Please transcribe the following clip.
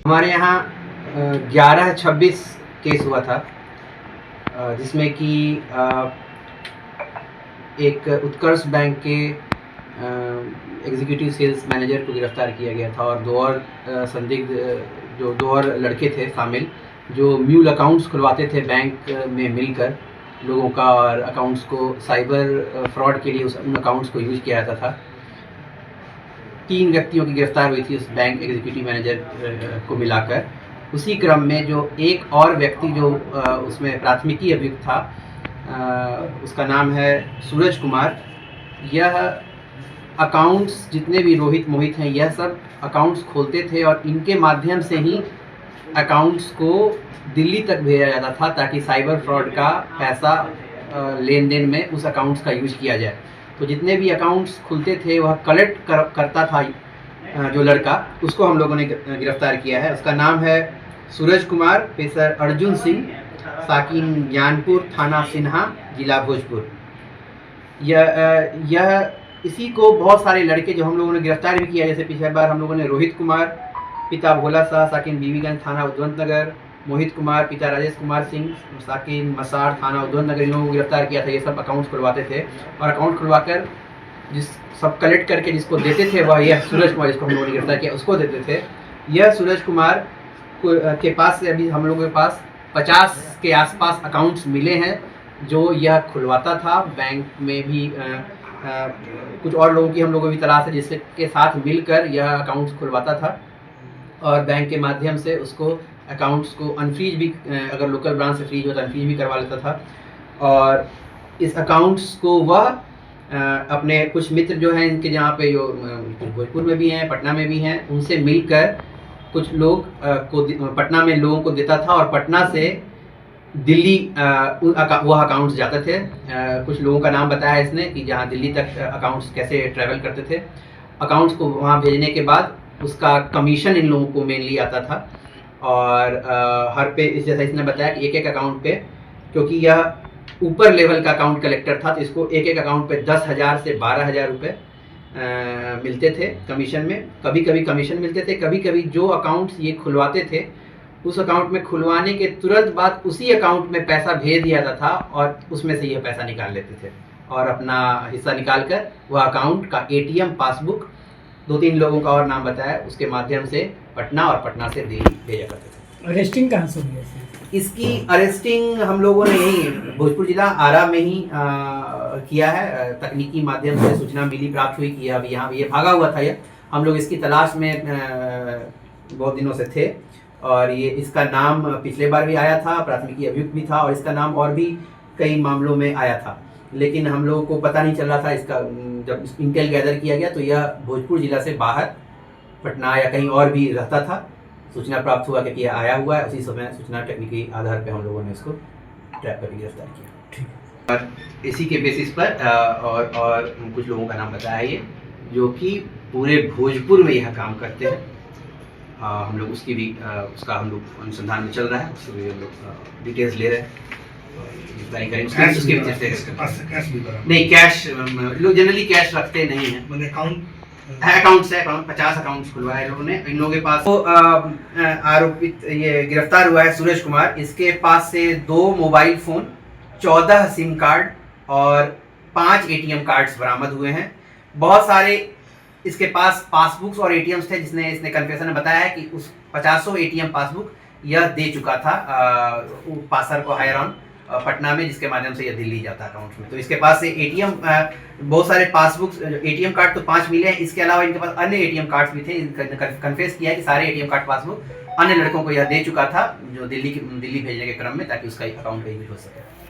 हमारे यहाँ 11-26 केस हुआ था, जिसमें कि एक उत्कर्ष बैंक के एग्जीक्यूटिव सेल्स मैनेजर को गिरफ्तार किया गया था और दो और संदिग्ध दो और लड़के थे शामिल, जो म्यूल अकाउंट्स खुलवाते थे बैंक में मिलकर लोगों का, और अकाउंट्स को साइबर फ्रॉड के लिए उन अकाउंट्स को यूज़ किया जाता था। 3 व्यक्तियों की गिरफ्तार हुई थी उस बैंक एग्जीक्यूटिव मैनेजर को मिलाकर। उसी क्रम में जो एक और व्यक्ति जो उसमें प्राथमिकी अभियुक्त था, उसका नाम है सूरज कुमार। यह अकाउंट्स जितने भी रोहित मोहित हैं, यह सब अकाउंट्स खोलते थे और इनके माध्यम से ही अकाउंट्स को दिल्ली तक भेजा जाता था ताकि साइबर फ्रॉड का पैसा लेन देन में उस अकाउंट्स का यूज किया जाए। तो जितने भी अकाउंट्स खुलते थे वह कलेक्ट करता था जो लड़का, उसको हम लोगों ने गिरफ्तार किया है। उसका नाम है सूरज कुमार, पेशर अर्जुन सिंह, साकिन ज्ञानपुर, थाना सिन्हा, जिला भोजपुर। यह इसी को बहुत सारे लड़के जो हम लोगों ने गिरफ्तार भी किया, जैसे पिछले बार हम लोगों ने रोहित कुमार, पिता भोला शाह, साकिन बीबीगंज, थाना उद्वंत नगर, मोहित कुमार, पिता राजेश कुमार सिंह, साकिन मसार, थाना उद्वंत नगर, इन लोगों को गिरफ्तार किया था। ये सब अकाउंट्स खुलवाते थे और अकाउंट खुलवाकर जिस सब कलेक्ट करके जिसको देते थे वह यह सूरज कुमार, जिसको हम लोगों ने गिरफ्तार किया, उसको देते थे। यह सूरज कुमार के पास से अभी हम लोगों के पास 50 के आसपास अकाउंट्स मिले हैं जो यह खुलवाता था। बैंक में भी कुछ और लोगों की हम लोगों की तलाश है जिसके साथ मिलकर यह अकाउंट्स खुलवाता था और बैंक के माध्यम से उसको अकाउंट्स को अनफ्रीज भी, अगर लोकल ब्रांच से फ्रीज हो तो अनफ्रीज भी करवा लेता था। और इस अकाउंट्स को वह अपने कुछ मित्र जो हैं इनके, जहाँ पे जो भोजपुर में भी हैं, पटना में भी हैं, उनसे मिलकर कुछ लोग को पटना में लोगों को देता था और पटना से दिल्ली वह अकाउंट्स जाते थे। कुछ लोगों का नाम बताया इसने कि जहाँ दिल्ली तक अकाउंट्स कैसे ट्रैवल करते थे। अकाउंट्स को वहाँ भेजने के बाद उसका कमीशन इन लोगों को मेनली आता था और हर पे जैसा इसने बताया कि एक अकाउंट पे, क्योंकि यह ऊपर लेवल का अकाउंट कलेक्टर था तो इसको एक अकाउंट पे 10,000 से 12,000 रुपये मिलते थे कमीशन में। कभी कभी कमीशन मिलते थे, कभी कभी जो अकाउंट्स ये खुलवाते थे उस अकाउंट में खुलवाने के तुरंत बाद उसी अकाउंट में पैसा भेज दिया जाता था और उसमें से यह पैसा निकाल लेते थे और अपना हिस्सा निकाल कर वह अकाउंट का ATM पासबुक 2-3 लोगों का और नाम बताया, उसके माध्यम से पटना और पटना से दिल्ली भेजा करते थे। अरेस्टिंग कहाँ से हुई है? इसकी अरेस्टिंग हम लोगों ने यही भोजपुर जिला आरा में ही किया है। तकनीकी माध्यम से सूचना मिली, प्राप्त हुई कि अब यहाँ ये भागा हुआ था। यह हम लोग इसकी तलाश में बहुत दिनों से थे और ये इसका नाम पिछले बार भी आया था, प्राथमिकी अभियुक्त भी था और इसका नाम और भी कई मामलों में आया था, लेकिन हम लोगों को पता नहीं चल रहा था इसका। जब इंटेल गैदर किया गया तो यह भोजपुर जिला से बाहर पटना या कहीं और भी रहता था। सूचना प्राप्त हुआ कि यह आया हुआ है, उसी समय सूचना तकनीकी आधार पे हम लोगों ने इसको ट्रैप करके गिरफ्तार किया। और इसी के बेसिस पर और कुछ लोगों का नाम बताया ये, जो कि पूरे भोजपुर में यह काम करते हैं। हम लोग उसकी भी उसका हम लोग अनुसंधान में चल रहा है, उससे भी हम लोग डिटेल्स ले रहे हैं। नहीं, कैश लोग जनरली कैश रखते नहीं हैं। अकाउंट्स है, 50 अकाउंट्स खुलवाए लोगों ने। इन लोगों के पास तो आरोपित ये गिरफ्तार हुआ है सूरज कुमार, इसके पास से 2 मोबाइल फ़ोन, 14 सिम कार्ड और 5 ATM कार्ड्स बरामद हुए हैं। बहुत सारे इसके पास पासबुक्स और ATMs थे, जिसने इसने कन्फेशन में बताया है कि उस 50 ATM पासबुक यह दे चुका था पासर को हायर ऑन पटना में, जिसके माध्यम से यह दिल्ली जाता अकाउंट में। तो इसके पास से ATM बहुत सारे पासबुक्स, ATM कार्ड तो 5 मिले हैं, इसके अलावा इनके पास अन्य ATM कार्ड्स भी थे। कन्फेस किया है कि सारे ATM कार्ड पासबुक अन्य लड़कों को यह दे चुका था जो दिल्ली भेजने के क्रम में, ताकि उसका अकाउंट का यूज हो सके।